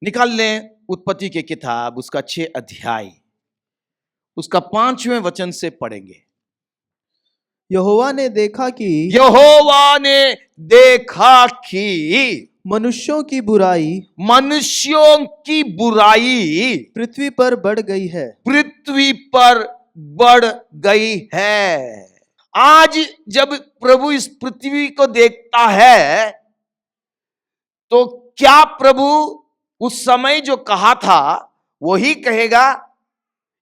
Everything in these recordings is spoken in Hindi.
निकाल लें उत्पत्ति की किताब, उसका 6 अध्याय, उसका 5वें वचन से पढ़ेंगे। यहोवा ने देखा कि मनुष्यों की बुराई पृथ्वी पर बढ़ गई है। आज जब प्रभु इस पृथ्वी को देखता है तो क्या प्रभु उस समय जो कहा था वही कहेगा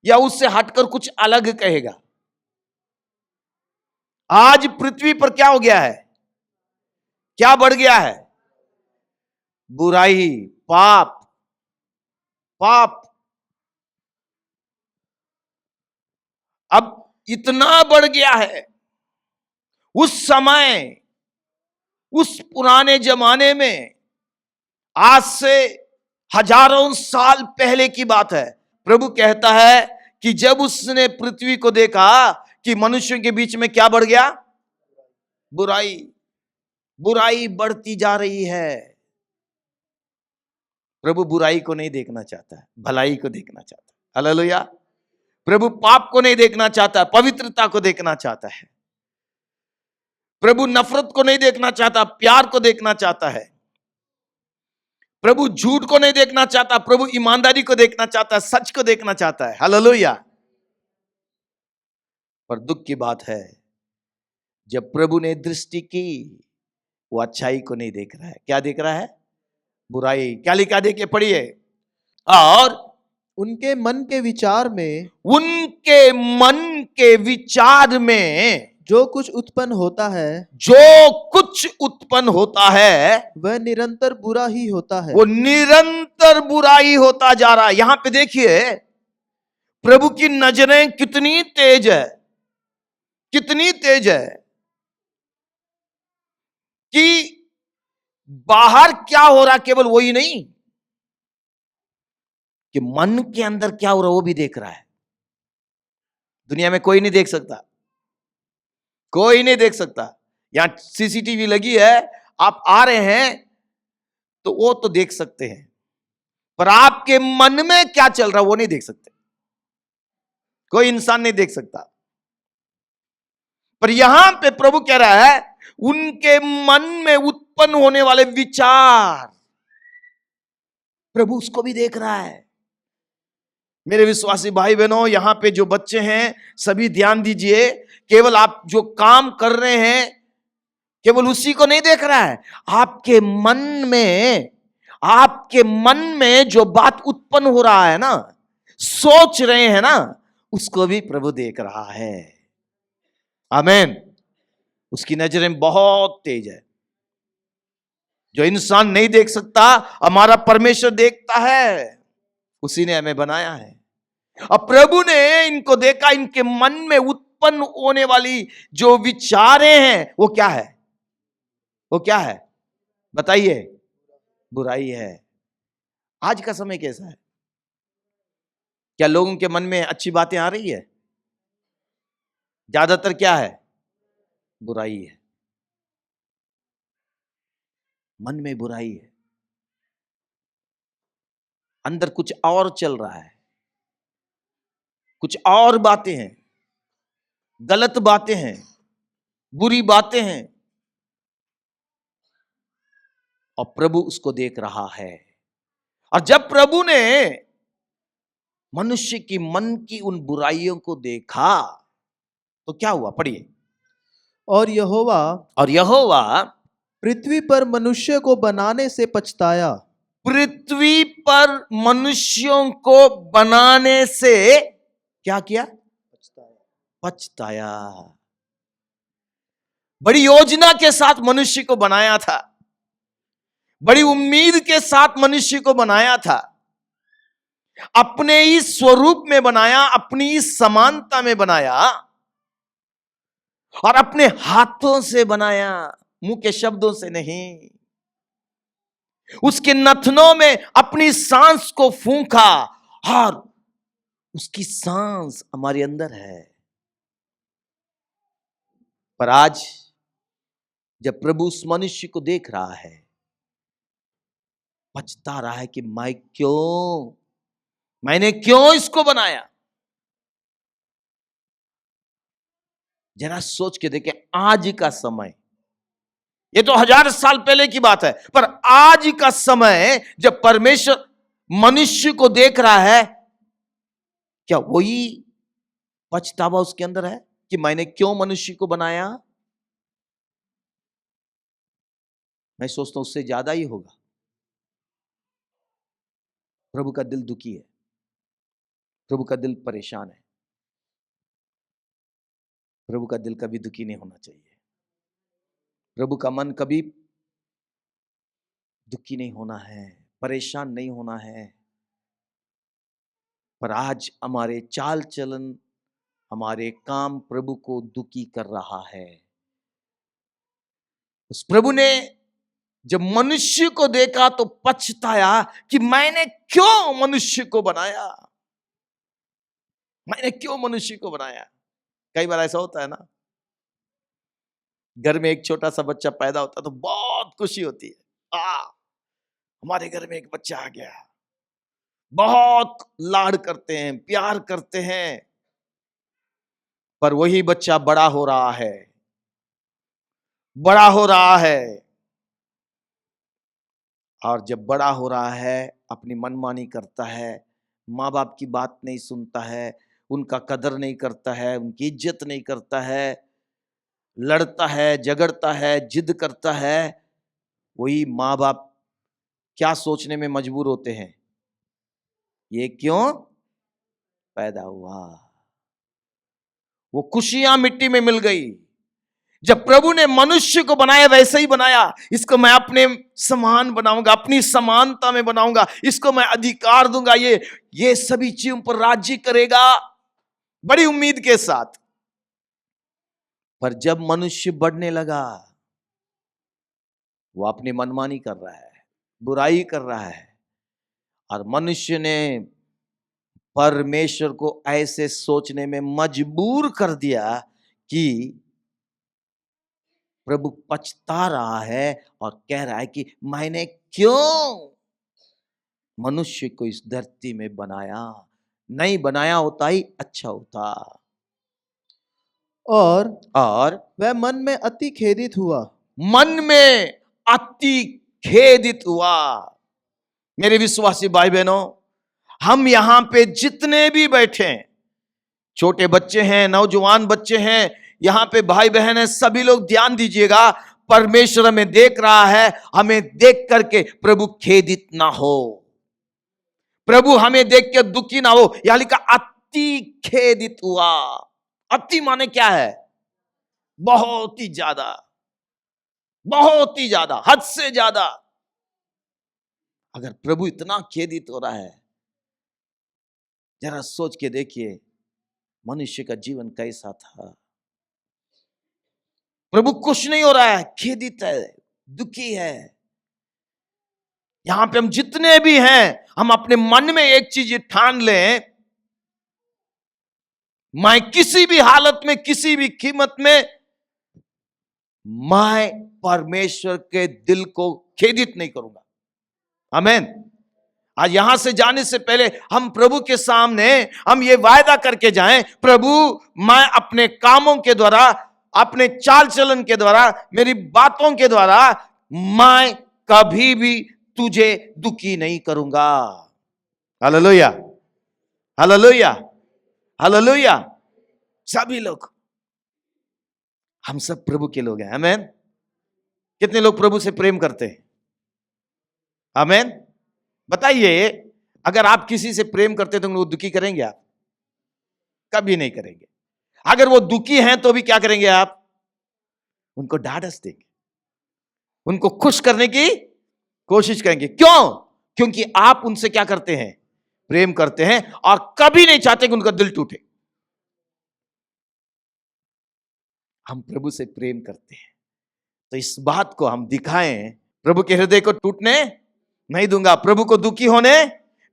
या उससे हटकर कुछ अलग कहेगा? आज पृथ्वी पर क्या हो गया है? क्या बढ़ गया है? बुराई, पाप। अब इतना बढ़ गया है। उस समय, उस पुराने जमाने में, आज से हजारों साल पहले की बात है, प्रभु कहता है कि जब उसने पृथ्वी को देखा कि मनुष्यों के बीच में क्या बढ़ गया? बुराई बढ़ती जा रही है। प्रभु बुराई को नहीं देखना चाहता है, भलाई को देखना चाहता है। हालेलुया। प्रभु पाप को नहीं देखना चाहता, पवित्रता को देखना चाहता है। प्रभु नफरत को नहीं देखना चाहता, प्यार को देखना चाहता है। प्रभु झूठ को नहीं देखना चाहता, प्रभु ईमानदारी को देखना चाहता है, सच को देखना चाहता है। हालेलुया। पर दुख की बात है, जब प्रभु ने दृष्टि की, वो अच्छाई को नहीं देख रहा है। क्या देख रहा है? बुराई। क्या लिखा? देखिए, पढ़िए। और उनके मन के विचार में जो कुछ उत्पन्न होता है वह निरंतर बुरा ही होता है। वो निरंतर बुरा ही होता जा रहा है। यहां पे देखिए, प्रभु की नजरें कितनी तेज है कि बाहर क्या हो रहा केवल वही नहीं, कि मन के अंदर क्या हो रहा वो भी देख रहा है। दुनिया में कोई नहीं देख सकता। यहां सीसीटीवी लगी है, आप आ रहे हैं तो वो तो देख सकते हैं, पर आपके मन में क्या चल रहा वो नहीं देख सकते। कोई इंसान नहीं देख सकता। पर यहां पे प्रभु कह रहा है, उनके मन में उत्पन्न होने वाले विचार, प्रभु उसको भी देख रहा है। मेरे विश्वासी भाई बहनों, यहां पे जो बच्चे हैं सभी ध्यान दीजिए। केवल आप जो काम कर रहे हैं केवल उसी को नहीं देख रहा है, आपके मन में जो बात उत्पन्न हो रहा है ना, सोच रहे हैं ना, उसको भी प्रभु देख रहा है। आमीन। उसकी नजरें बहुत तेज है। जो इंसान नहीं देख सकता, हमारा परमेश्वर देखता है। उसी ने हमें बनाया है। अब प्रभु ने इनको देखा, इनके मन में उत्पन्न होने वाली जो विचारें हैं वो क्या है? बताइए। बुराई है। आज का समय कैसा है? क्या लोगों के मन में अच्छी बातें आ रही है? ज्यादातर क्या है? बुराई है। मन में बुराई है, अंदर कुछ और चल रहा है, कुछ और बातें हैं, गलत बातें हैं, बुरी बातें हैं, और प्रभु उसको देख रहा है। और जब प्रभु ने मनुष्य की मन की उन बुराइयों को देखा तो क्या हुआ? पढ़िए। और यहोवा पृथ्वी पर मनुष्य को बनाने से पछताया। पृथ्वी पर मनुष्यों को बनाने से क्या किया? पछताया। बड़ी योजना के साथ मनुष्य को बनाया था, बड़ी उम्मीद के साथ मनुष्य को बनाया था, अपने ही स्वरूप में बनाया, अपनी ही समानता में बनाया, और अपने हाथों से बनाया, मुंह के शब्दों से नहीं। उसके नथनों में अपनी सांस को फूंका, और उसकी सांस हमारे अंदर है। पर आज जब प्रभु उस मनुष्य को देख रहा है, पछता रहा है कि मैंने क्यों इसको बनाया। जरा सोच के देखें, आज का समय, ये तो 1000 साल पहले की बात है, पर आज का समय जब परमेश्वर मनुष्य को देख रहा है, क्या वही पछतावा उसके अंदर है कि मैंने क्यों मनुष्य को बनाया? मैं सोचता हूं उससे ज्यादा ही होगा। प्रभु का दिल दुखी है, प्रभु का दिल परेशान है। प्रभु का दिल कभी दुखी नहीं होना चाहिए, प्रभु का मन कभी दुखी नहीं होना है, परेशान नहीं होना है। पर आज हमारे चाल चलन, हमारे काम प्रभु को दुखी कर रहा है। उस प्रभु ने जब मनुष्य को देखा तो पछताया कि मैंने क्यों मनुष्य को बनाया, मैंने क्यों मनुष्य को बनाया। कई बार ऐसा होता है ना, घर में एक छोटा सा बच्चा पैदा होता है तो बहुत खुशी होती है, हमारे घर में एक बच्चा आ गया, बहुत लाड करते हैं, प्यार करते हैं। पर वही बच्चा बड़ा हो रहा है, बड़ा हो रहा है, और जब बड़ा हो रहा है अपनी मनमानी करता है, माँ बाप की बात नहीं सुनता है, उनका कदर नहीं करता है, उनकी इज्जत नहीं करता है, लड़ता है, झगड़ता है, जिद करता है। वही माँ बाप क्या सोचने में मजबूर होते हैं, ये क्यों पैदा हुआ। वो खुशियां मिट्टी में मिल गई। जब प्रभु ने मनुष्य को बनाया वैसे ही बनाया, इसको मैं अपने समान बनाऊंगा, अपनी समानता में बनाऊंगा, इसको मैं अधिकार दूंगा, ये सभी चीजों पर राज्य करेगा, बड़ी उम्मीद के साथ। पर जब मनुष्य बढ़ने लगा, वो अपनी मनमानी कर रहा है, बुराई कर रहा है, और मनुष्य ने परमेश्वर को ऐसे सोचने में मजबूर कर दिया कि प्रभु पछता रहा है और कह रहा है कि मैंने क्यों मनुष्य को इस धरती में बनाया, नहीं बनाया होता ही अच्छा होता। और वह मन में अति खेदित हुआ, मन में अति खेदित हुआ। मेरे विश्वासी भाई बहनों, हम यहां पे जितने भी बैठे हैं, छोटे बच्चे हैं, नौजवान बच्चे हैं, यहां पे भाई बहन है, सभी लोग ध्यान दीजिएगा। परमेश्वर हमें देख रहा है, हमें देख करके प्रभु खेदित ना हो, प्रभु हमें देख के दुखी ना हो। यहां लिखा अति खेदित हुआ। अति माने क्या है? बहुत ही ज्यादा, बहुत ही ज्यादा, हद से ज्यादा। अगर प्रभु इतना खेदित हो रहा है, जरा सोच के देखिए मनुष्य का जीवन कैसा था। प्रभु खुश नहीं हो रहा है, खेदित है, दुखी है। यहां पे हम जितने भी हैं, हम अपने मन में एक चीज ठान लें, मैं किसी भी हालत में, किसी भी कीमत में, मैं परमेश्वर के दिल को खेदित नहीं करूंगा। आमीन। आज यहां से जाने से पहले हम प्रभु के सामने हम ये वायदा करके जाएं, प्रभु मैं अपने कामों के द्वारा, अपने चाल चलन के द्वारा, मेरी बातों के द्वारा मैं कभी भी तुझे दुखी नहीं करूंगा। Hallelujah, hallelujah, hallelujah. सभी लोग, हम सब प्रभु के लोग हैं। आमीन। कितने लोग प्रभु से प्रेम करते हैं? आमीन। बताइए, अगर आप किसी से प्रेम करते तो उनको दुखी करेंगे आप? कभी नहीं करेंगे। अगर वो दुखी हैं तो भी क्या करेंगे आप? उनको ढाढ़स देंगे, उनको खुश करने की कोशिश करेंगे। क्यों? क्योंकि आप उनसे क्या करते हैं? प्रेम करते हैं, और कभी नहीं चाहते कि उनका दिल टूटे। हम प्रभु से प्रेम करते हैं, तो इस बात को हम दिखाएं। प्रभु के हृदय को टूटने नहीं दूंगा, प्रभु को दुखी होने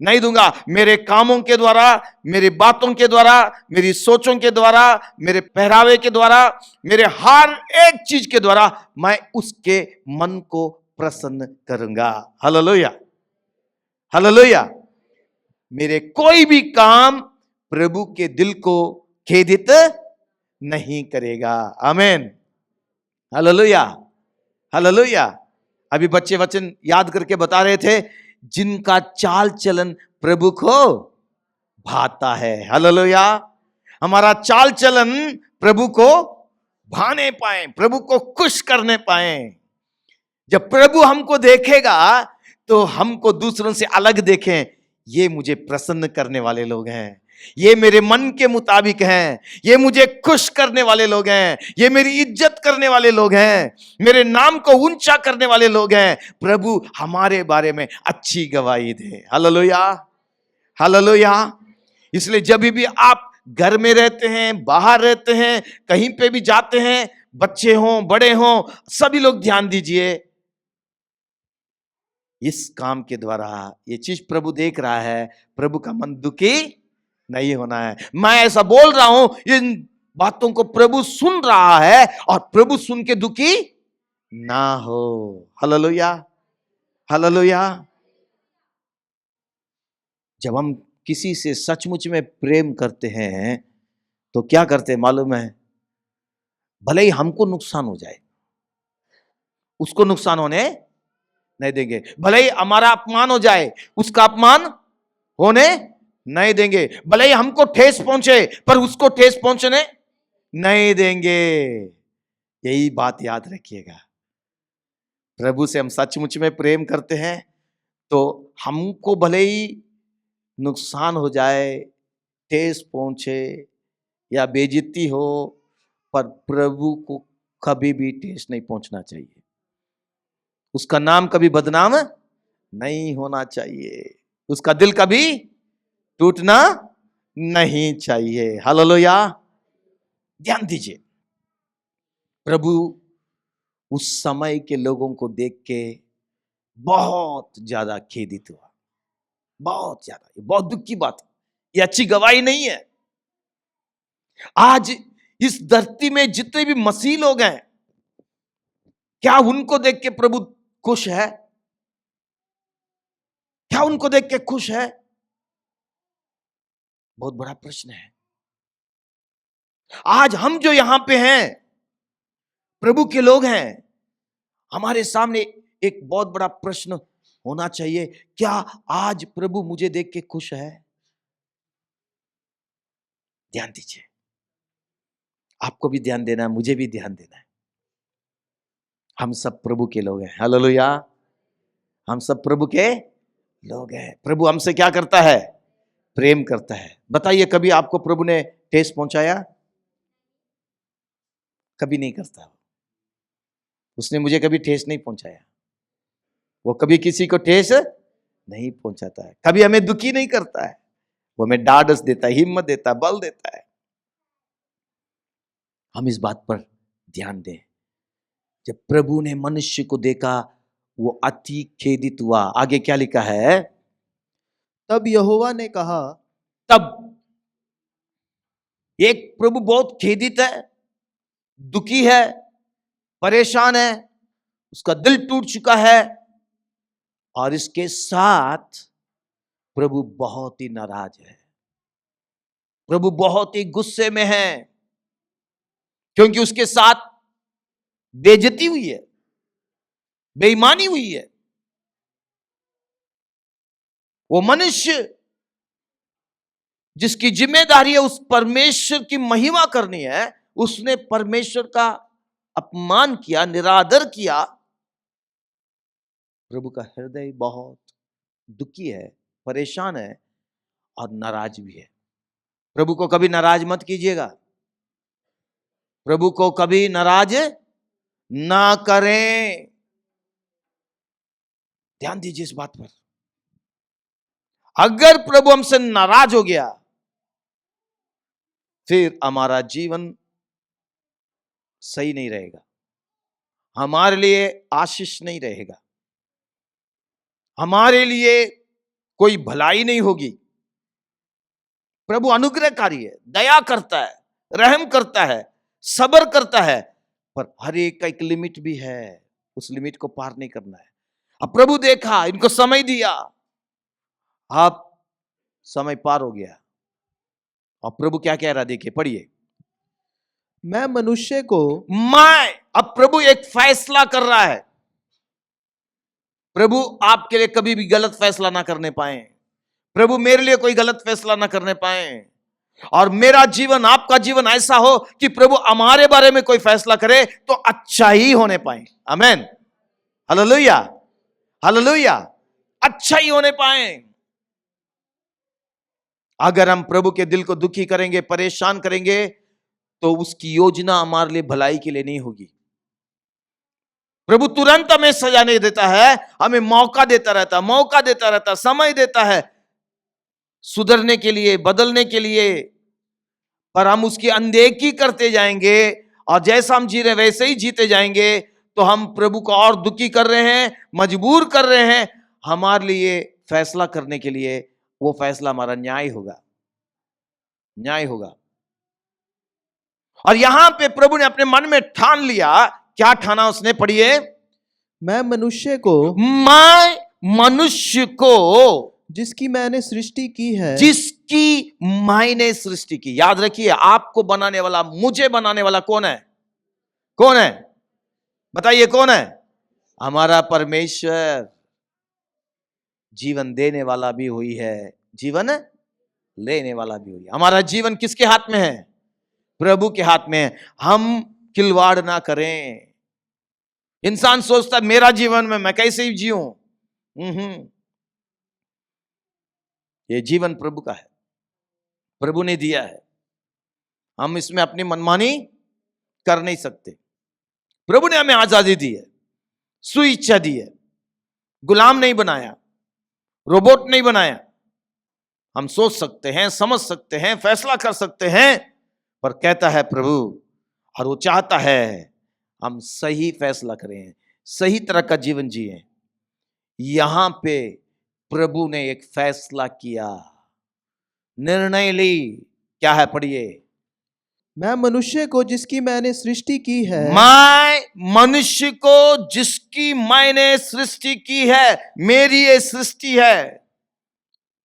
नहीं दूंगा। मेरे कामों के द्वारा, मेरी बातों के द्वारा, मेरी सोचों के द्वारा, मेरे पहरावे के द्वारा, मेरे हर एक चीज के द्वारा मैं उसके मन को प्रसन्न करूंगा। Hallelujah, hallelujah. मेरे कोई भी काम प्रभु के दिल को खेदित नहीं करेगा। आमीन, हालेलुया, हालेलुया। अभी बच्चे वचन याद करके बता रहे थे, जिनका चाल चलन प्रभु को भाता है। हालेलुया। हमारा चाल चलन प्रभु को भाने पाए, प्रभु को खुश करने पाए। जब प्रभु हमको देखेगा तो हमको दूसरों से अलग देखें, ये मुझे प्रसन्न करने वाले लोग हैं, ये मेरे मन के मुताबिक हैं, ये मुझे खुश करने वाले लोग हैं, ये मेरी इज्जत करने वाले लोग हैं, मेरे नाम को ऊंचा करने वाले लोग हैं। प्रभु हमारे बारे में अच्छी गवाही दे। Hallelujah, hallelujah. इसलिए जब भी आप घर में रहते हैं, बाहर रहते हैं, कहीं पे भी जाते हैं, बच्चे हों बड़े हों, सभी लोग ध्यान दीजिए, इस काम के द्वारा ये चीज प्रभु देख रहा है, प्रभु का मन दुखी नहीं होना है। मैं ऐसा बोल रहा हूं, इन बातों को प्रभु सुन रहा है और प्रभु सुन के दुखी ना हो। Hallelujah, hallelujah. जब हम किसी से सचमुच में प्रेम करते हैं तो क्या करते हैं मालूम है? भले ही हमको नुकसान हो जाए, उसको नुकसान होने नहीं देंगे। भले ही हमारा अपमान हो जाए, उसका अपमान होने नहीं देंगे। भले ही हमको ठेस पहुंचे, पर उसको ठेस पहुंचने नहीं देंगे। यही बात याद रखिएगा। प्रभु से हम सचमुच में प्रेम करते हैं तो हमको भले ही नुकसान हो जाए, ठेस पहुंचे या बेइज्जती हो, पर प्रभु को कभी भी ठेस नहीं पहुंचना चाहिए। उसका नाम कभी बदनाम नहीं होना चाहिए, उसका दिल कभी टूटना नहीं चाहिए। हालेलुया। ध्यान दीजिए, प्रभु उस समय के लोगों को देख के बहुत ज्यादा खेदित हुआ, बहुत ज्यादा। ये बहुत दुख की बात है, ये अच्छी गवाही नहीं है। आज इस धरती में जितने भी मसीह लोग हैं, क्या उनको देख के प्रभु खुश है? क्या उनको देख के खुश है? बहुत बड़ा प्रश्न है। आज हम जो यहां पे हैं, प्रभु के लोग हैं, हमारे सामने एक बहुत बड़ा प्रश्न होना चाहिए, क्या आज प्रभु मुझे देख के खुश है? ध्यान दीजिए, आपको भी ध्यान देना है, मुझे भी ध्यान देना है। हम सब प्रभु के लोग हैं। हालेलुया, हम सब प्रभु के लोग हैं। प्रभु हमसे क्या करता है? प्रेम करता है। बताइए, कभी आपको प्रभु ने ठेस पहुंचाया? कभी नहीं करता। उसने मुझे कभी ठेस नहीं पहुंचाया। वो कभी किसी को ठेस नहीं पहुंचाता है, कभी हमें दुखी नहीं करता है। वो हमें ढाढ़स देता है, हिम्मत देता है, बल देता है। हम इस बात पर ध्यान दें। जब प्रभु ने मनुष्य को देखा, वो अति खेदित हुआ। आगे क्या लिखा है? तब यहोवा ने कहा, तब एक प्रभु बहुत खेदित है, दुखी है, परेशान है, उसका दिल टूट चुका है, और इसके साथ प्रभु बहुत ही नाराज है। प्रभु बहुत ही गुस्से में है, क्योंकि उसके साथ बेइज्जती हुई है, बेईमानी हुई है। वो मनुष्य जिसकी जिम्मेदारी है उस परमेश्वर की महिमा करनी है, उसने परमेश्वर का अपमान किया, निरादर किया। प्रभु का हृदय बहुत दुखी है, परेशान है और नाराज भी है। प्रभु को कभी नाराज मत कीजिएगा। प्रभु को कभी नाराज ना करें। ध्यान दीजिए इस बात पर। अगर प्रभु हमसे नाराज हो गया, फिर हमारा जीवन सही नहीं रहेगा, हमारे लिए आशीष नहीं रहेगा, हमारे लिए कोई भलाई नहीं होगी। प्रभु अनुग्रहकारी है, दया करता है, रहम करता है, सब्र करता है, पर हर एक का एक लिमिट भी है, उस लिमिट को पार नहीं करना है। अब प्रभु देखा, इनको समय दिया, अब समय पार हो गया। अब प्रभु क्या कह रहा, देखिए पढ़िए। मैं मनुष्य को अब प्रभु एक फैसला कर रहा है। प्रभु आपके लिए कभी भी गलत फैसला ना करने पाए, प्रभु मेरे लिए कोई गलत फैसला ना करने पाए, और मेरा जीवन, आपका जीवन ऐसा हो कि प्रभु हमारे बारे में कोई फैसला करे तो अच्छा ही होने पाए। आमीन, हालेलुया, हालेलुया, अच्छा ही होने पाए। अगर हम प्रभु के दिल को दुखी करेंगे, परेशान करेंगे, तो उसकी योजना हमारे लिए भलाई के लिए नहीं होगी। प्रभु तुरंत हमें सजा नहीं देता है, हमें मौका देता रहता, मौका देता रहता, समय देता है सुधरने के लिए, बदलने के लिए, पर हम उसकी अनदेखी करते जाएंगे और जैसा हम जी रहे वैसे ही जीते जाएंगे, तो हम प्रभु को और दुखी कर रहे हैं, मजबूर कर रहे हैं हमारे लिए फैसला करने के लिए। वो फैसला हमारा न्याय होगा, न्याय होगा। और यहां पे प्रभु ने अपने मन में ठान लिया। क्या ठाना उसने, पढ़िए। मैं मनुष्य को, मैं मनुष्य को, जिसकी मैंने सृष्टि की है, जिसकी मैंने सृष्टि की। याद रखिए, आपको बनाने वाला, मुझे बनाने वाला कौन है? कौन है? बताइए कौन है? हमारा परमेश्वर। जीवन देने वाला भी हुई है, जीवन लेने वाला भी हुई है। हमारा जीवन किसके हाथ में है? प्रभु के हाथ में है। हम खिलवाड़ ना करें। इंसान सोचता है मेरा जीवन में मैं कैसे ही जीऊं। ये जीवन प्रभु का है, प्रभु ने दिया है, हम इसमें अपनी मनमानी कर नहीं सकते। प्रभु ने हमें आजादी दी है, स्वेच्छा दी है, गुलाम नहीं बनाया, रोबोट नहीं बनाया। हम सोच सकते हैं, समझ सकते हैं, फैसला कर सकते हैं, पर कहता है प्रभु, और वो चाहता है हम सही फैसला करें, सही तरह का जीवन जिए। यहां पे प्रभु ने एक फैसला किया, निर्णय ली। क्या है, पढ़िए। मैं मनुष्य को जिसकी मैंने सृष्टि की है, मैं मनुष्य को जिसकी मैंने सृष्टि की है, मेरी ये सृष्टि है,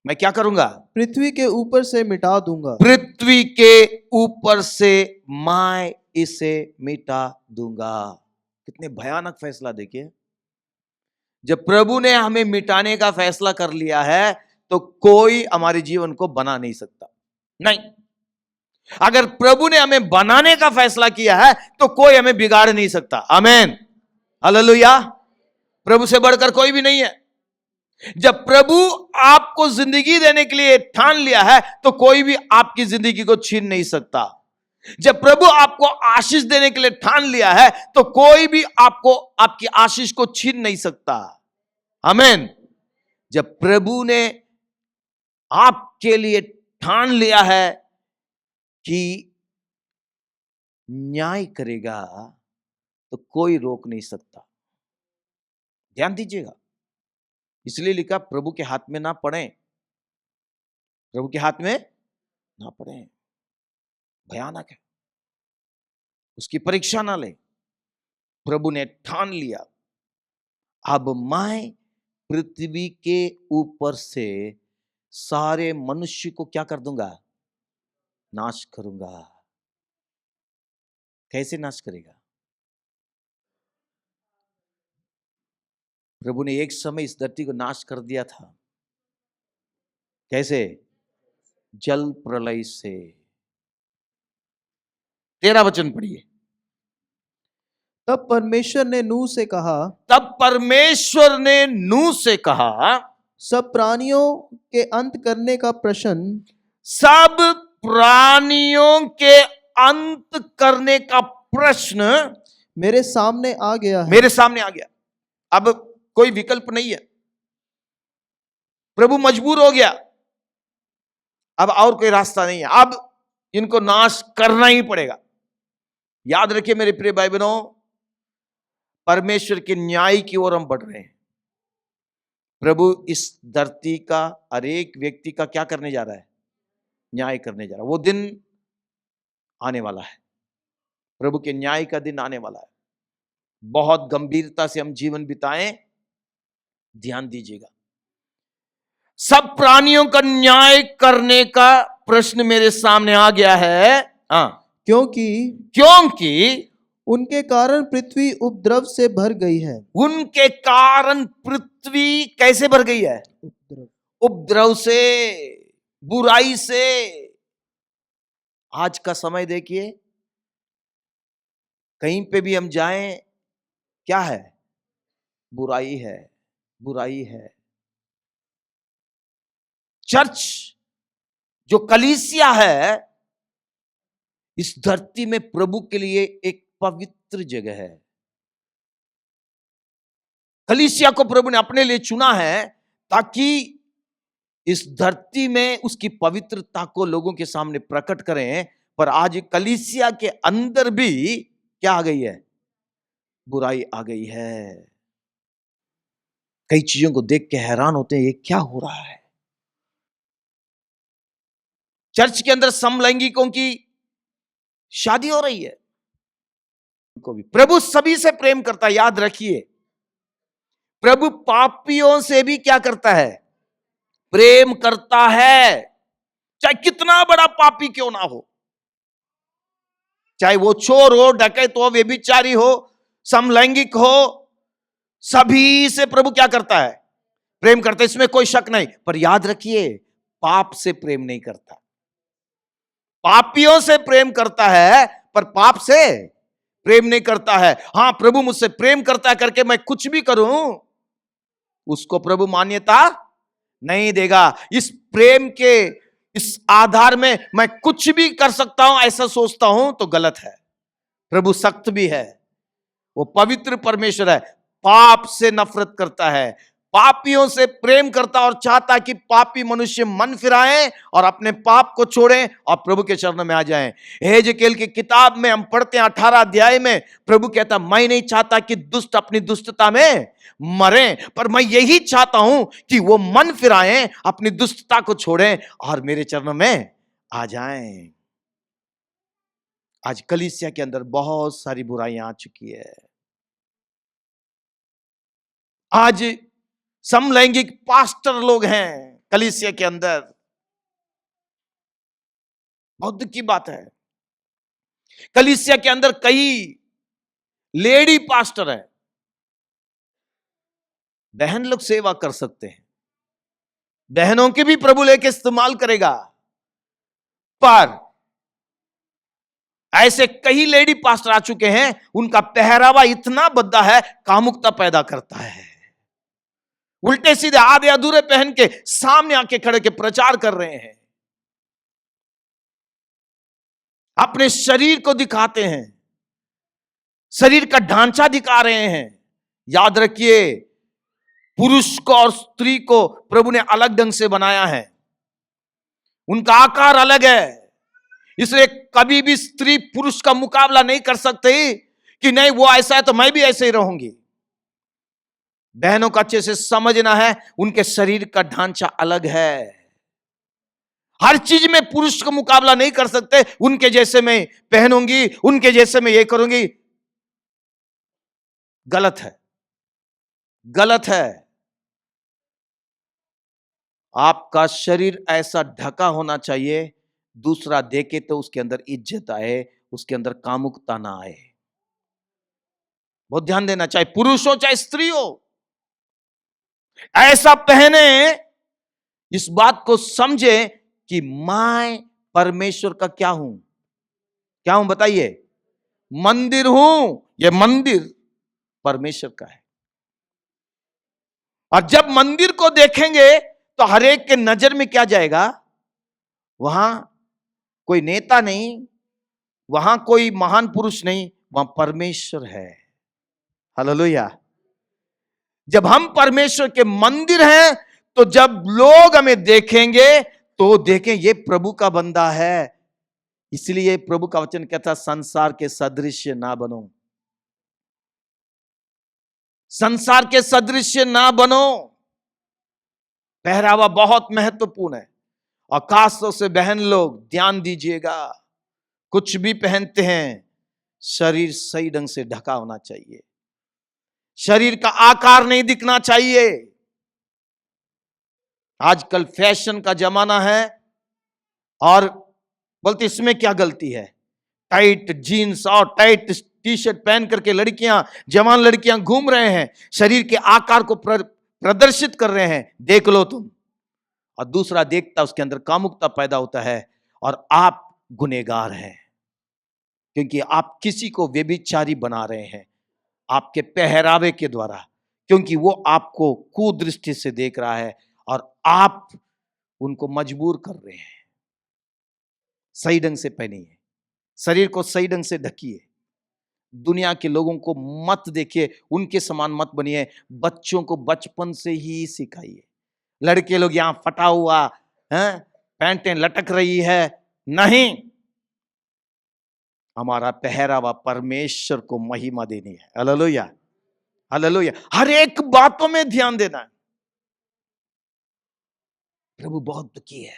मैं क्या करूंगा? पृथ्वी के ऊपर से मिटा दूंगा। पृथ्वी के ऊपर से मैं इसे मिटा दूंगा। कितने भयानक फैसला, देखिए। जब प्रभु ने हमें मिटाने का फैसला कर लिया है, तो कोई हमारे जीवन को बना नहीं सकता। नहीं, अगर प्रभु ने हमें बनाने का फैसला किया है, तो कोई हमें बिगाड़ नहीं सकता। आमीन, हालेलुया। प्रभु से बढ़कर कोई भी नहीं है। जब प्रभु आपको जिंदगी देने के लिए ठान लिया है, तो कोई भी आपकी जिंदगी को छीन नहीं सकता। जब प्रभु आपको आशीष देने के लिए ठान लिया है, तो कोई भी आपको, आपकी आशीष को छीन नहीं सकता। आमीन। जब प्रभु ने आपके लिए ठान लिया है कि न्याय करेगा, तो कोई रोक नहीं सकता। ध्यान दीजिएगा, इसलिए लिखा प्रभु के हाथ में ना पड़े, प्रभु के हाथ में ना पड़े। भयानक है, उसकी परीक्षा ना ले। प्रभु ने ठान लिया, अब मैं पृथ्वी के ऊपर से सारे मनुष्य को क्या कर दूंगा? नाश करूंगा। कैसे नाश करेगा? प्रभु ने एक समय इस धरती को नाश कर दिया था। कैसे? जल प्रलय से। 13 वचन पढ़िए। तब परमेश्वर ने नूह से कहा, तब परमेश्वर ने नूह से कहा, सब प्राणियों के अंत करने का प्रश्न, सब प्राणियों के अंत करने का प्रश्न मेरे सामने आ गया है। मेरे सामने आ गया। अब कोई विकल्प नहीं है। प्रभु मजबूर हो गया, अब और कोई रास्ता नहीं है, अब इनको नाश करना ही पड़ेगा। याद रखिए मेरे प्रिय भाई बहनों, परमेश्वर के न्याय की ओर हम बढ़ रहे हैं। प्रभु इस धरती का हर एक व्यक्ति का क्या करने जा रहा है? न्याय करने जा रहा है। वो दिन आने वाला है, प्रभु के न्याय का दिन आने वाला है। बहुत गंभीरता से हम जीवन बिताएं, ध्यान दीजिएगा। सब प्राणियों का न्याय करने का प्रश्न मेरे सामने आ गया है। क्योंकि उनके कारण पृथ्वी उपद्रव से भर गई है। उनके कारण पृथ्वी कैसे भर गई है? उपद्रव से, बुराई से। आज का समय देखिए, कहीं पे भी हम जाएं, क्या है? बुराई है, बुराई है। चर्च जो कलीसिया है, इस धरती में प्रभु के लिए एक पवित्र जगह है। कलीसिया को प्रभु ने अपने लिए चुना है ताकि इस धरती में उसकी पवित्रता को लोगों के सामने प्रकट करें। पर आज कलीसिया के अंदर भी क्या आ गई है? बुराई आ गई है। कई चीजों को देख के हैरान होते हैं, ये क्या हो रहा है? चर्च के अंदर समलैंगिकों की शादी हो रही है। को भी प्रभु सभी से प्रेम करता है, याद रखिए। प्रभु पापियों से भी क्या करता है? प्रेम करता है, चाहे कितना बड़ा पापी क्यों ना हो, चाहे वो चोर हो, डकैत हो, व्यभिचारी हो, समलैंगिक हो, सभी से प्रभु क्या करता है? प्रेम करता है, इसमें कोई शक नहीं। पर याद रखिए, पाप से प्रेम नहीं करता। पापियों से प्रेम करता है, पर पाप से प्रेम नहीं करता है। हां, प्रभु मुझसे प्रेम करता है करके मैं कुछ भी करूं, उसको प्रभु मान्यता नहीं देगा। इस प्रेम के इस आधार में मैं कुछ भी कर सकता हूं, ऐसा सोचता हूं तो गलत है। प्रभु सख्त भी है, वो पवित्र परमेश्वर है, पाप से नफरत करता है, पापियों से प्रेम करता और चाहता कि पापी मनुष्य मन फिराएं और अपने पाप को छोड़ें और प्रभु के चरणों में आ जाएं। हेजकेल की किताब में हम पढ़ते हैं 18 अध्याय में, प्रभु कहता मैं नहीं चाहता कि दुष्ट अपनी दुष्टता में मरें, पर मैं यही चाहता हूं कि वो मन फिराएं, अपनी दुष्टता को छोड़ें और मेरे चरणों में आ जाएं। आज कलीसिया के अंदर बहुत सारी बुराइयां आ चुकी है। आज समलैंगिक पास्टर लोग हैं कलीसिया के अंदर। बहुत दुख की बात है, कलीसिया के अंदर कई लेडी पास्टर हैं। बहन लोग सेवा कर सकते हैं, बहनों के भी प्रभु लेके इस्तेमाल करेगा, पर ऐसे कई लेडी पास्टर आ चुके हैं, उनका पहरावा इतना भद्दा है, कामुकता पैदा करता है। उल्टे सीधे आधे अधूरे पहन के सामने आके खड़े के प्रचार कर रहे हैं, अपने शरीर को दिखाते हैं, शरीर का ढांचा दिखा रहे हैं। याद रखिए, पुरुष को और स्त्री को प्रभु ने अलग ढंग से बनाया है, उनका आकार अलग है। इसलिए कभी भी स्त्री पुरुष का मुकाबला नहीं कर सकती कि नहीं वो ऐसा है तो मैं भी ऐसे ही रहूंगी। बहनों को अच्छे से समझना है, उनके शरीर का ढांचा अलग है। हर चीज में पुरुष का मुकाबला नहीं कर सकते। उनके जैसे मैं पहनूंगी, उनके जैसे मैं ये करूंगी, गलत है, गलत है। आपका शरीर ऐसा ढका होना चाहिए, दूसरा देखे तो उसके अंदर इज्जत आए, उसके अंदर कामुकता ना आए। बहुत ध्यान देना, चाहे पुरुष हो चाहे स्त्री हो, ऐसा पहने, इस बात को समझे कि मैं परमेश्वर का क्या हूं? क्या हूं बताइए? मंदिर हूं। यह मंदिर परमेश्वर का है। और जब मंदिर को देखेंगे तो हर एक के नजर में क्या जाएगा? वहां कोई नेता नहीं, वहां कोई महान पुरुष नहीं, वहां परमेश्वर है। हालेलुया। जब हम परमेश्वर के मंदिर हैं, तो जब लोग हमें देखेंगे तो देखें ये प्रभु का बंदा है। इसलिए प्रभु का वचन कहता, संसार के सदृश्य ना बनो, संसार के सदृश्य ना बनो। पहरावा बहुत महत्वपूर्ण है। और खासतौर से बहन लोग ध्यान दीजिएगा, कुछ भी पहनते हैं शरीर सही ढंग से ढका होना चाहिए, शरीर का आकार नहीं दिखना चाहिए। आजकल फैशन का जमाना है और बोलते इसमें क्या गलती है, टाइट जीन्स और टाइट टी शर्ट पहन करके लड़कियां, जवान लड़कियां घूम रहे हैं, शरीर के आकार को प्रदर्शित कर रहे हैं, देख लो तुम। और दूसरा देखता उसके अंदर कामुकता पैदा होता है और आप गुनहगार हैं, क्योंकि आप किसी को व्यभिचारी बना रहे हैं आपके पहरावे के द्वारा, क्योंकि वो आपको कुदृष्टि से देख रहा है और आप उनको मजबूर कर रहे हैं। सही ढंग से पहनिए, शरीर को सही ढंग से ढकिए, दुनिया के लोगों को मत देखिए, उनके समान मत बनिए। बच्चों को बचपन से ही सिखाइए। लड़के लोग यहां फटा हुआ है, पैंटें लटक रही है, नहीं, हमारा पहरावा परमेश्वर को महिमा देनी है। Hallelujah, hallelujah. हर एक बातों में ध्यान देना है। प्रभु बहुत दुखी है,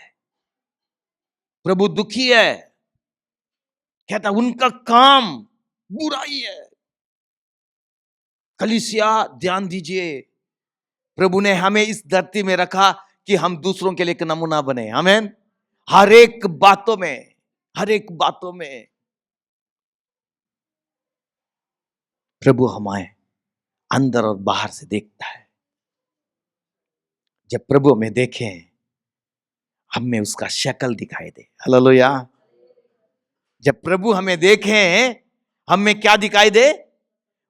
प्रभु दुखी है, कहता उनका काम बुराई है। कलीसिया ध्यान दीजिए, प्रभु ने हमें इस धरती में रखा कि हम दूसरों के लिए एक नमूना बने। आमीन। हर एक बातों में, हर एक बातों में प्रभु हमें अंदर और बाहर से देखता है। जब प्रभु हमें देखें, हमें उसका शक्ल दिखाई दे। हालेलुया। जब प्रभु हमें देखें, हमें क्या दिखाई दे?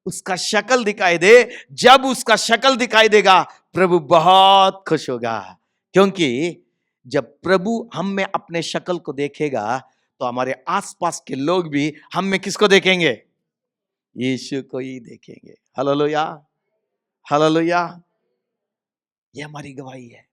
उसका शक्ल दिखाई दे। जब उसका शक्ल दिखाई देगा, प्रभु बहुत खुश होगा, क्योंकि जब प्रभु हम में अपने शक्ल को देखेगा तो हमारे आसपास के लोग भी हम में किसको देखेंगे? यीशु को ही देखेंगे। Hallelujah, hallelujah. ये हमारी गवाही है।